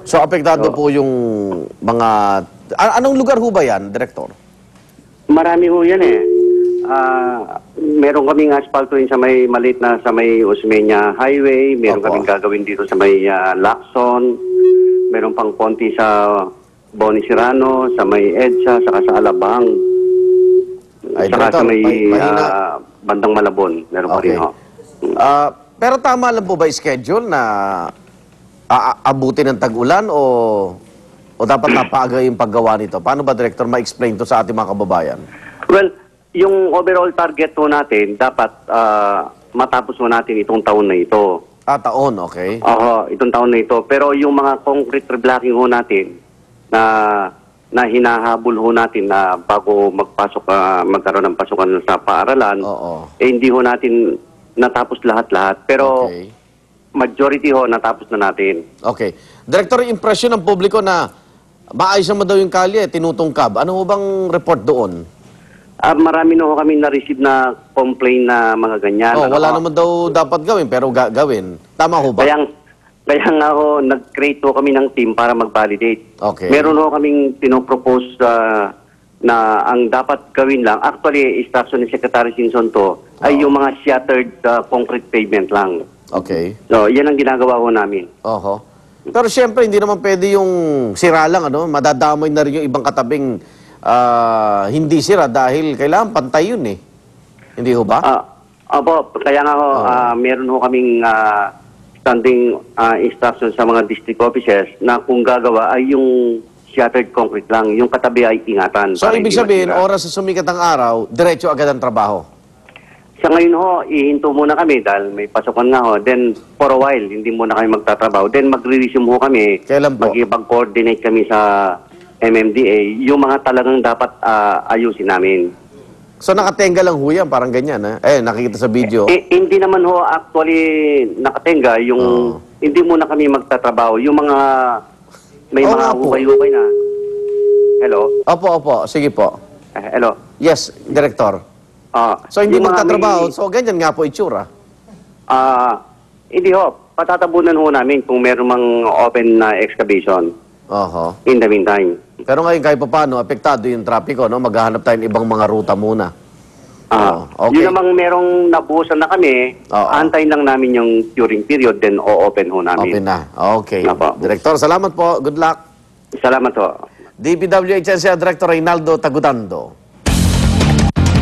So, apektado po yung mga... Anong lugar ho ba yan, Director? Marami ho yan eh. Meron kaming asphalto sa may maliit na sa may Osmeña Highway. Meron kaming gagawin dito sa may Lacson. Meron pang konti sa Boni Serrano, sa may EDSA, saka sa Alabang. Ay, Saka Director, sa may mahina. Bandang Malabon. Meron pa rin ho. Pero tama lang po ba schedule na abutin ng tag-ulan o dapat napaaga yung paggawa nito? Paano ba, Director, ma-explain to sa ating mga kababayan? Well, yung overall target po natin, dapat matapos po natin itong taon na ito. Taon, okay. Oo, itong taon na ito. Pero yung mga concrete reblocking ho natin na hinahabol ho natin na bago magkaroon ng pasukan sa paaralan, hindi ho natin natapos lahat-lahat. Pero majority ho, natapos na natin. Okay. Director, impression ng publiko na maayos naman daw yung kalye, tinutungkab. Ano ho bang report doon? Marami na ho kami na-receive na complaint na mga ganyan. Wala naman daw dapat gawin, pero gawin. Tama ho ba? Kaya nga ho, nag-create ho kami ng team para mag-validate. Okay. Meron ho kaming pinopropose na ang dapat gawin lang, actually, instruction ni Secretary Singson to, ay yung mga shattered concrete pavement lang. Okay. So, yan ang ginagawa ho namin. Oho. Pero siyempre, hindi naman pwede yung sira lang, ano? Madadamay na rin yung ibang katabing hindi sira dahil kailangan pantay yun eh. Hindi ho ba? Opo, kaya nga ho, meron ho kaming standing instruction sa mga district officers na kung gagawa ay yung shattered concrete lang, yung katabi ay ingatan. So, ibig sabihin, oras sa sumikat ang araw, diretso agad ang trabaho? Sa ngayon ho, ihinto muna kami dahil may pasukan nga ho. Then, for a while, hindi muna kami magtatrabaho. Then, mag-resume ho kami. Kailan po? Mag-coordinate kami sa MMDA, yung mga talagang dapat ayusin namin. So, nakatenga lang ho yan, parang ganyan, ha? Nakikita sa video. Hindi naman ho actually nakatenga, yung hindi muna kami magtatrabaho. Yung mga, may mga hukay-hukay na. Hello? Opo. Sige po. Hello? Yes, Director. So, hindi magtatrabaho. So, ganyan nga po itsura. Hindi ho. Patatabunan ho namin kung meron mang open na excavation. In the meantime. Pero ngayon, kahit pa paano, apektado yung trapiko, no? Maghahanap tayo ng ibang mga ruta muna. Yun namang merong nabuhusan na kami, antayin lang namin yung curing period, then o-open ho namin. Open na. Okay. Director, salamat po. Good luck. Salamat po. DPWH Director Reynaldo Tagudando.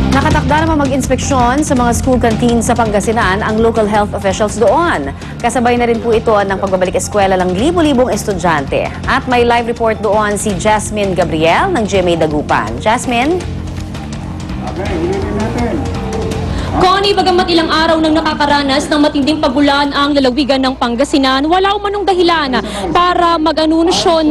Nakatakda naman mag-inspeksyon sa mga school canteen sa Pangasinan ang local health officials doon. Kasabay na rin po ito ng pagbabalik eskwela ng libo-libong estudyante. At may live report doon si Jasmine Gabriel ng GMA Dagupan. Jasmine? Okay, ulitin natin. Connie, bagamat ilang araw nang nakakaranas ng matinding pagulan ang lalawigan ng Pangasinan, wala umanong dahilan para mag-anunsyo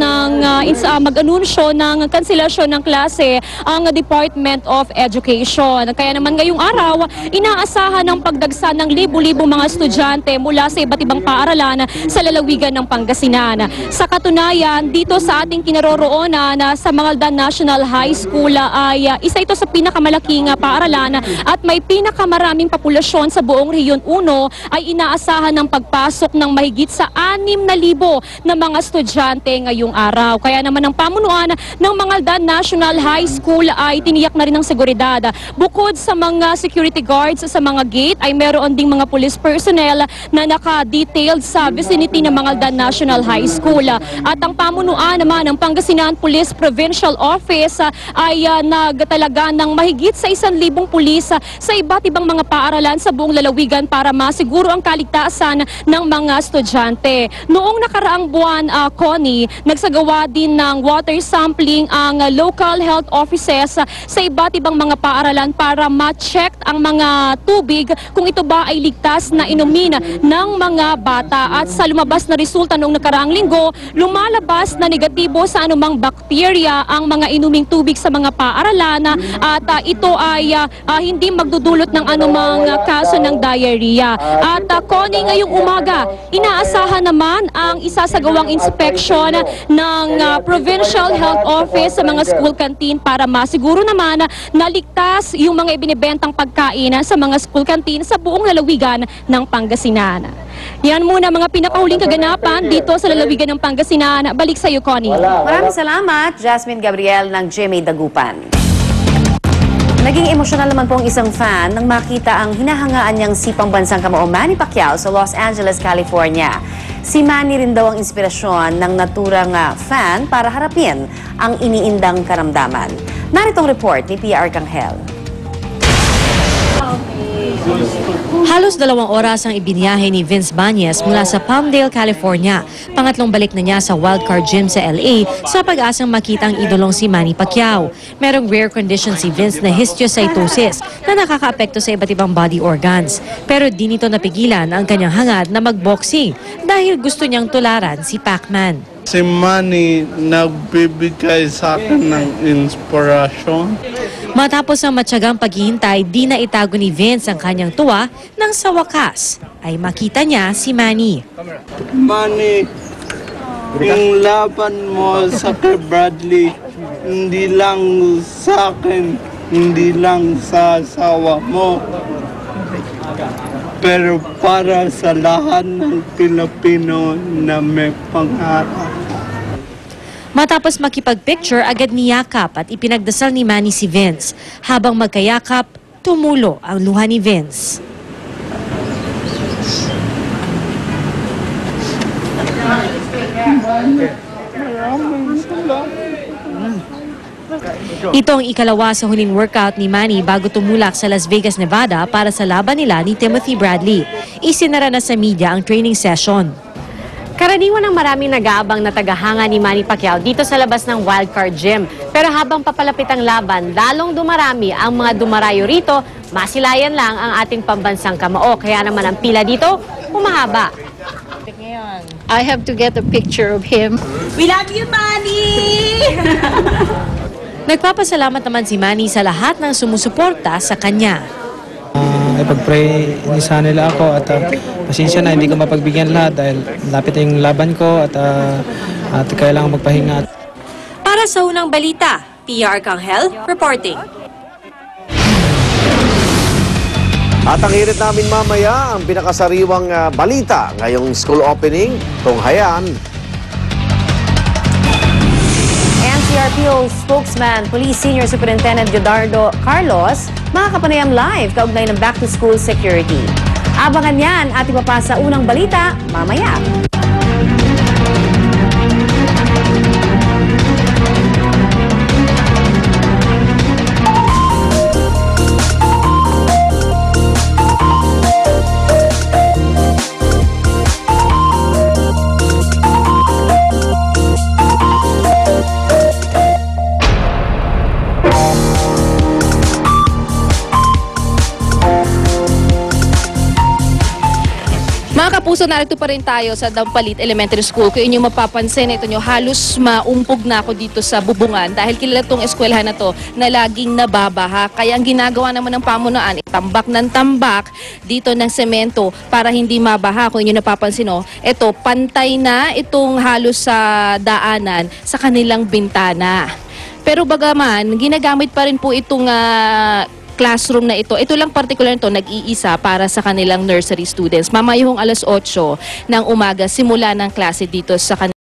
ng kanselasyon ng klase ang Department of Education. Kaya naman ngayong araw, inaasahan ng pagdagsa ng libu-libong mga estudyante mula sa iba't ibang paaralan sa lalawigan ng Pangasinan. Sa katunayan, dito sa ating kinaroroonan sa Mangaldan National High School ay isa ito sa pinakamalaking paaralan at may pinakamaraming populasyon sa buong Rehiyon 1 ay inaasahan ng pagpasok ng mahigit sa 6,000 na mga estudyante ngayong araw. Kaya naman ang pamunuan ng Mangaldan National High School ay tiniyak na rin ng seguridad. Bukod sa mga security guards sa mga gate ay meron ding mga police personnel na naka-detailed sa vicinity ng Mangaldan National High School. At ang pamunuan naman ng Pangasinan Police Provincial Office ay nagtalaga ng mahigit sa 1,000 pulis sa iba't ibang mga paaralan sa buong lalawigan para masiguro ang kaligtasan ng mga estudyante. Noong nakaraang buwan, Connie, nagsagawa din ng water sampling ang local health offices sa iba't ibang mga paaralan para ma-check ang mga tubig kung ito ba ay ligtas na inumin ng mga bata. At sa lumabas na resulta noong nakaraang linggo, lumalabas na negatibo sa anumang bakterya ang mga inuming tubig sa mga paaralan at ito ay hindi magdudulot ng anumang kaso ng diarrhea. At Connie, ngayong umaga, inaasahan naman ang isasagawang inspection ng Provincial Health Office sa mga school canteen para masiguro naman na ligtas yung mga ibinibentang pagkain sa mga school canteen sa buong lalawigan ng Pangasinan. Yan muna mga pinakahuling kaganapan dito sa lalawigan ng Pangasinan. Balik sa iyo, Connie. Maraming salamat, Jasmine Gabriel ng GMA Dagupan. Naging emosyonal naman po ang isang fan nang makita ang hinahangaan niyang si pambansang kamao Manny Pacquiao sa Los Angeles, California. Si Manny rin daw ang inspirasyon ng naturang fan para harapin ang iniindang karamdaman. Naritong report ni Pia Arcangel. Halos 2 oras ang ibiniyahe ni Vince Bañez mula sa Palmdale, California. Pangatlong balik na niya sa Wildcard Gym sa LA sa pag-asang makita ang idolong si Manny Pacquiao. Merong rare condition si Vince na histiocytosis na nakakaapekto sa iba't ibang body organs. Pero di nito napigilan ang kanyang hangad na magboxing dahil gusto niyang tularan si Pacman. Si Manny nagbibigay sa akin ng inspirasyon. Matapos ang matyagang paghihintay, di na itago ni Vince ang kanyang tuwa nang sa wakas ay makita niya si Manny. Manny, yung laban mo sa kay Bradley, hindi lang sa akin, hindi lang sa asawa mo, pero para sa lahat ng Pilipino na may pangarap. Matapos makipag-picture, agad niyakap at ipinagdasal ni Manny si Vince. Habang magkayakap, tumulo ang luha ni Vince. Ito ang ikalawa sa huling workout ni Manny bago tumulak sa Las Vegas, Nevada para sa laban nila ni Timothy Bradley. Isinara na sa media ang training session. Karaniwan ang maraming nag-aabang na tagahanga ni Manny Pacquiao dito sa labas ng Wildcard Gym. Pero habang papalapit ang laban, lalong dumarami ang mga dumarayo rito, masilayan lang ang ating pambansang kamao. Kaya naman ang pila dito, humahaba. I have to get a picture of him. We love you, Manny! Nagpapasalamat naman si Manny sa lahat ng sumusuporta sa kanya. Ipag-pray ni sana nila ako at pasensya na hindi ko mapagbigyan lahat dahil lapit na yung laban ko at kailangan magpahinga. Para sa unang balita, Pia Arcangel reporting. At ang hirit namin mamaya, ang pinakasariwang balita ngayong school opening, tunghayan. NCRPO spokesman, Police Senior Superintendent Godardo Carlos, makakapanayam live kaugnay ng back-to-school security. Abangan yan at ipapasa unang balita mamaya. Mga kapuso, narito pa rin tayo sa Dampalit Elementary School. Kung inyong mapapansin, ito nyo, halos maumpog na ako dito sa bubungan dahil kilala itong eskwelahan na to na laging nababaha. Kaya ang ginagawa naman ng pamunuan, tambak ng tambak dito ng semento para hindi mabaha. Kung inyong napapansin, ito, pantay na itong halos sa daanan sa kanilang bintana. Pero bagaman, ginagamit pa rin po itong classroom na ito. Ito lang particular nito, nag-iisa para sa kanilang nursery students. Mamayong 8:00 ng umaga, simula ng klase dito sa